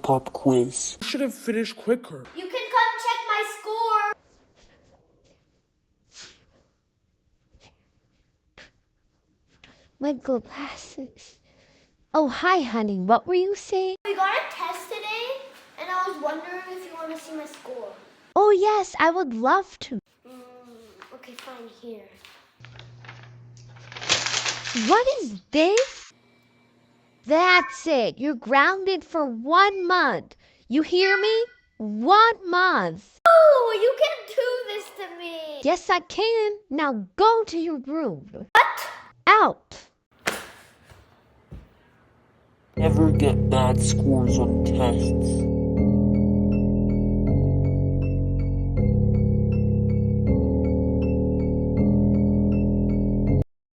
pop quiz. You should have finished quicker. You can come check my score. My glasses. Oh, hi, honey. What were you saying? We got a test today, and I was wondering if you want to see my score. Oh, yes, I would love to. Okay, fine, here. What is this? That's it. You're grounded for 1 month. You hear me? 1 month. Oh, you can't do this to me. Yes, I can. Now go to your room. What? Out. Never get bad scores on tests.